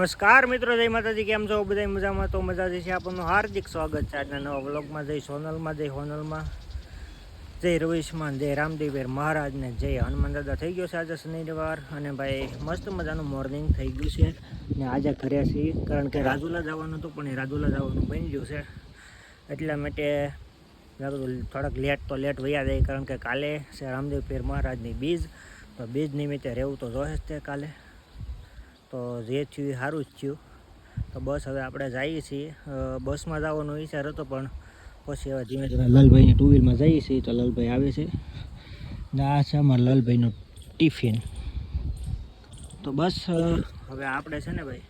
નમસ્કાર મિત્રો, જય માતાજી. કેમ છો બધા? મજામાં? તો મજા છે. આપણનું હાર્દિક સ્વાગત છે આજના નવા વ્લોગમાં. જય સોનલમાં, જય હોનલમાં, જય રવિશમાં, જય રામદેવીર મહારાજને, જય હનુમાન દાદા. થઈ ગયો છે આજે શનિવાર અને ભાઈ મસ્ત મજાનું મોર્નિંગ થઈ ગયું છે ને આજે ઘરે છીએ કારણ કે રાજુલા જવાનું હતું પણ એ રાજુલા જવાનું બની ગયું છે એટલા માટે થોડાક લેટ વયા જાય કારણ કે કાલે છે રામદેવ પીર મહારાજની બીજ. તો બીજ નિમિત્તે રહેવું તો જોશે જ તે કાલે. તો જે થયું એ સારું જ થયું. તો બસ હવે આપણે જઈએ છીએ. બસમાં જવાનો વિચાર હતો પણ પછી હવે ધીમે ધીમે લાલભાઈની ટુ વ્હીલમાં જઈએ છીએ. તો લાલભાઈ આવે છે ને આ છે અમારા લાલભાઈનું ટિફિન. તો બસ હવે આપણે છે ને ભાઈ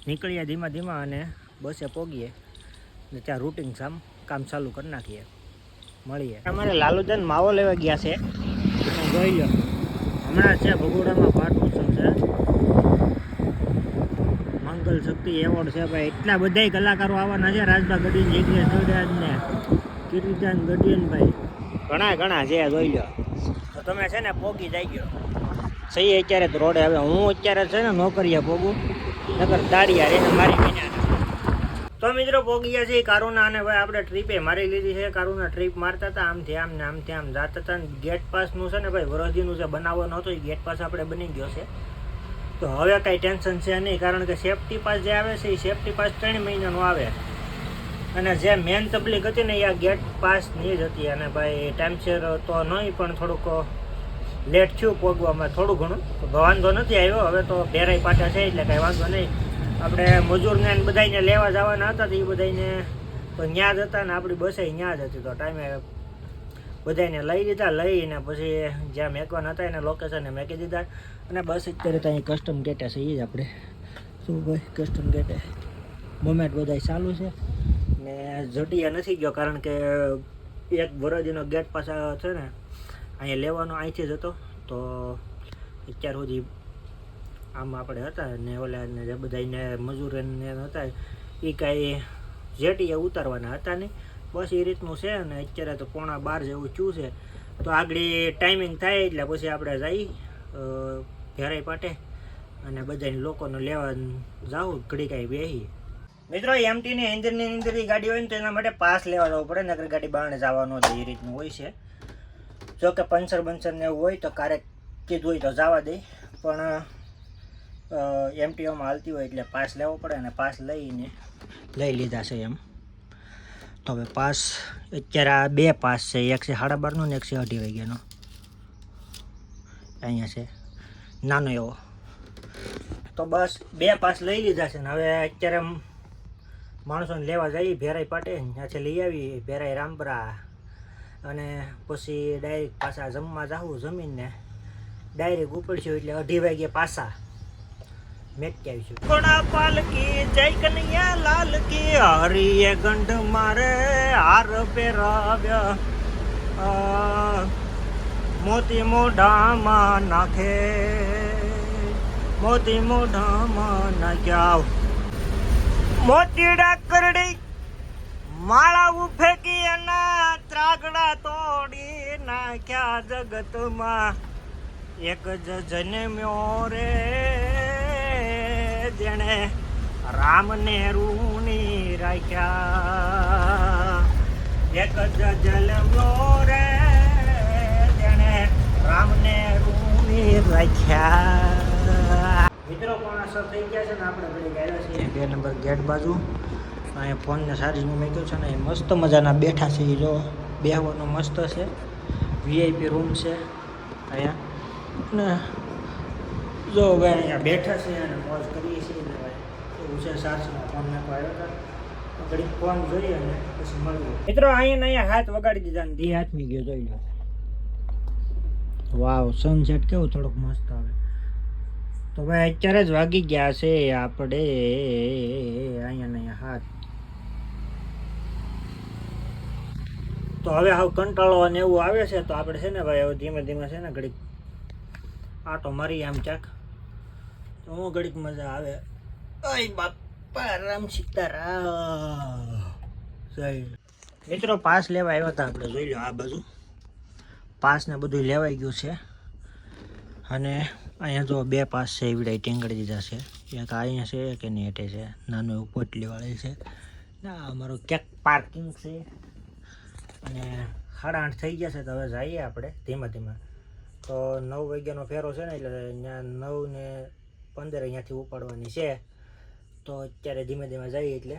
નીકળીએ ધીમા ધીમા અને બસે પહોંચીએ ને ત્યાં રૂટિન કામ ચાલુ કરી નાખીએ. મળીએ. અમારે લાલુજન માવો લેવા ગયા છે. જોઈ લો હમણાં છે ભગોડામાં પાઠ ઉત્સવ છે. મંગલ શક્તિ એવોર્ડ છે ભાઈ. એટલા બધા કલાકારો આવવાના છે. રાજભા ગઢવી, જગ્યા સૌરાજ ને કીર્તિદાન ગઢિયન ભાઈ ઘણા છે. જોઈ લો. તો તમે છે ને પોગી જાય ગયો સહી અત્યારે તો રોડે. હવે હું અત્યારે છે ને નોકરીએ પોગું નગર દાડિયા એને મારી વિના. તો મિત્રો પોગી ગયા છે કારુના અને ભાઈ આપણે ટ્રીપે મારી લીધી છે. કારુના ટ્રીપ મારતા હતા આમથી આમ ને આમથી આમ જતા હતા. ગેટ પાસનું છે ને ભાઈ વરદીનું જે બનાવવાનું હતું એ ગેટ પાસ આપણે બની ગયો છે. તો હવે કાંઈ ટેન્શન છે નહીં કારણ કે સેફટી પાસ જે આવે છે એ સેફટી પાસ 3 મહિનાનો આવે અને જે મેન તકલીફ હતી ને એ આ ગેટ પાસની જ હતી. અને ભાઈ ટાઈમસર તો નહીં પણ થોડુંક લેટ થયું પહોંચવામાં થોડું ઘણું. તો વાંધો નથી આવ્યો. હવે તો ભેરાઈ પાટા છે એટલે કાંઈ વાંધો નહીં. આપણે મજૂરને બધાને લેવા જવાના હતા તો એ બધાને તો ત્યાં જ હતા ને આપણી બસે ત્યાં જ હતી. તો ટાઈમે બધાને લઈ દીધા. લઈને પછી જ્યાં મેકવાના હતા એને લોકેશને મેકી દીધા. અને બસ અત્યારે ત્યાં કસ્ટમ ગેટે છે એ જ આપણે શું ભાઈ કસ્ટમ ગેટે મોમેન્ટ બધા ચાલુ છે ને જટિયા નથી ગયો કારણ કે એક વરદીનો ગેટ પાછા છે ને અહીંયા લેવાનો અહીંથી જ હતો. તો અત્યાર સુધી આમ આપણે હતા ને ઓલાને જે બધાને મજૂરને હતા એ કાંઈ જેટીએ ઉતારવાના હતા નહીં. બસ એ રીતનું છે. અને અત્યારે તો 11:15 જેવું થયું છે. તો આગળ ટાઈમિંગ થાય એટલે પછી આપણે જઈ ભેરાઈ પાટે અને બધાને લોકોને લેવા જાઉં ઘડી કાંઈ બેસી. મિત્રો એમટીની અંદરની ગાડી હોય ને તો એના માટે પાસ લેવા જવું પડે. નગર ગાડી બહાર જવાનું હોય એ રીતનું હોય છે. જો કે પંચર ને એવું હોય તો ક્યારેક કીધું હોય તો જવા દે પણ એમટીઓમાં હાલતી હોય એટલે પાસ લેવો પડે. અને પાસ લઈ લીધા છે એમ. તો હવે પાસ અત્યારે આ 2 પાસ છે. એક છે 12:30નો ને એક છે 2:30 વાગ્યાનો. અહીંયા છે નાનો એવો. તો બસ 2 પાસ લઈ લીધા છે ને હવે અત્યારે માણસોને લેવા જઈએ ભેરાઈ પાટે. ત્યાંથી લઈ આવી ભેરાઈ રામપરા અને પછી ડાયરેક્ટ પાછા જમવા જાવું. જમીને ડાયરેક્ટ ઉપડશું એટલે 2:30 વાગ્યે પાછા મેકી આવીશું. ઘોડા પાલકી જય કનૈયા લાલ કી હરિએ ગંઢ મારે હાર પહેરાવ્યા મોતી મોઢામાં નાખે મોતી મોઢામાં નાખ્યા મોતીડા કરડી માળા ફેંકી એના ત્રાગડા તોડી નાખ્યા. જગતમાં એક જ જન્મ્યો રે જેણે રામને રૂની રાખ્યા. એક જ જન્મ્યો રે જેણે રામને રૂની રાખ્યા. મિત્રો પણ અસર થઈ ગયા છે ને આપણે ઘડી ગયા છીએ 2 નંબર ગેટ બાજુ. અહીંયા ફોનને ચાર્જિંગ મૂક્યું છે ને એ મસ્ત મજાના બેઠા છે. એ જો બેહવાનું મસ્ત છે. વીઆઈપી રૂમ છે અહીંયા ને જો ભાઈ અહીંયા બેઠા છે અને મોજ કરીએ છીએ ને ભાઈ એવું છે. સાચમાં ફોન નાખવા આવ્યો હતા ઘડી ફોન જોઈએ અને પછી મળીએ. મિત્રો અહીંયા હાથ વગાડી દીધા ને 2 હાથમી ગયો. જોઈ લો વાવ સનસેટ કેવું થોડુંક મસ્ત આવે. તો ભાઈ અત્યારે જ વાગી ગયા છે આપણે અહીંયા હાથ. તો હવે હાવ કંટાળો અને એવું આવે છે તો આપણે છે ને ભાઈ હવે ધીમે ધીમે છે ને ઘડીક આટો મારી આમ ચાક તો હું ઘડીક મજા આવે. અય બાપા રામ સીતારામ. મિત્રો પાસ લેવા આવ્યા હતા આપણે. જોઈ લો આ બાજુ પાસ ને બધું લેવાઈ ગયું છે અને અહીંયા જો 2 પાસ છે એવડાય ટેંગડી દીધા છે. એક અહીંયા છે કે નહીં હેઠે છે નાનું એવું પોટલીવાળી છે ના અમારું ક્યાંક પાર્કિંગ છે અને 8:30 થઈ ગયા છે તો હવે જઈએ આપણે ધીમે ધીમે તો 9 વાગ્યાનો ફેરો છે ને એટલે ત્યાં 9:15 અહીંયાથી ઉપાડવાની છે તો અત્યારે ધીમે ધીમે જઈએ એટલે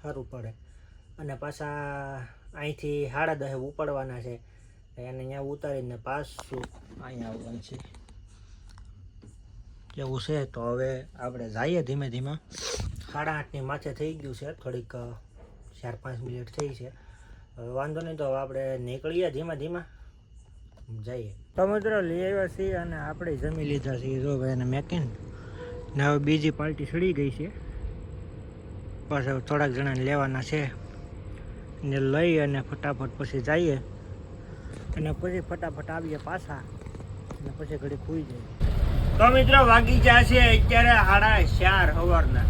સારું પડે અને પાછા અહીંથી 10:30 ઉપાડવાના છે એને અહીંયા ઉતારીને પાછું અહીંયા આવવાનું છે એવું છે તો હવે આપણે જઈએ ધીમે ધીમે 8:30ની માથે થઈ ગયું છે થોડીક 4-5 મિનિટ થઈ છે હવે વાંધો નહીં તો હવે આપણે નીકળીએ ધીમે ધીમે જઈએ તો મિત્રો લઈ આવ્યા છીએ અને આપણે જમી લીધા છીએ જો ભાઈ એને મેકીને ને હવે બીજી પાર્ટી સડી ગઈ છે બસ હવે થોડાક જણાને લેવાના છે ને લઈ અને ફટાફટ પછી જઈએ અને પછી ફટાફટ આવીએ પાછા અને પછી ઘડી ખુઈ જાય તો મિત્રો વાગી ગયા છે અત્યારે 4:30 સવારના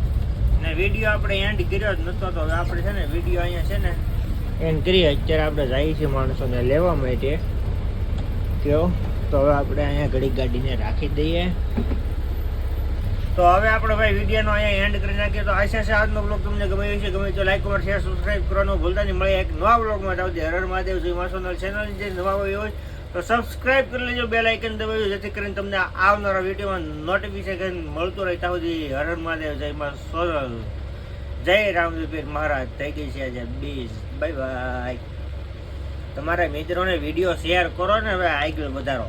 ને વિડીયો આપણે એન્ડ કર્યો જ નહોતો તો હવે આપણે છે ને વિડીયો અહીંયા છે ને એન્ડ કરીએ અત્યારે આપણે જઈએ છીએ માણસોને લેવા માટે કેવો તો હવે આપણે અહીંયા ઘડી ગાડીને રાખી દઈએ તો હવે આપણે ભાઈ વિડીયોનો અહીંયા એન્ડ કરી નાખીએ તો આશા છે આજનો બ્લોગ તમને ગમ્યો હશે ગમે તો લાઈક કમેન્ટ શેર સબસ્ક્રાઈબ કરવાનું ભૂલતા નહીં મળે એક નવા બ્લોગમાં જાવ હર હર મહાદેવ જય મા સોનલ ચેનલ જે નવા હોય તો સબસ્ક્રાઈબ કરી લેજો બેલ આઇકન દબાવજો જેથી કરીને તમને આવનારા વિડીયોમાં નોટિફિકેશન મળતું રહે ત્યાં સુધી હર હર મહાદેવ જય મા સોનલ જય રામદેવ મહારાજ થઈ ગઈ છે આજે 20 બાય બાય તમારા મિત્રોને વિડીયો શેર કરો ને હવે આગળ વધારો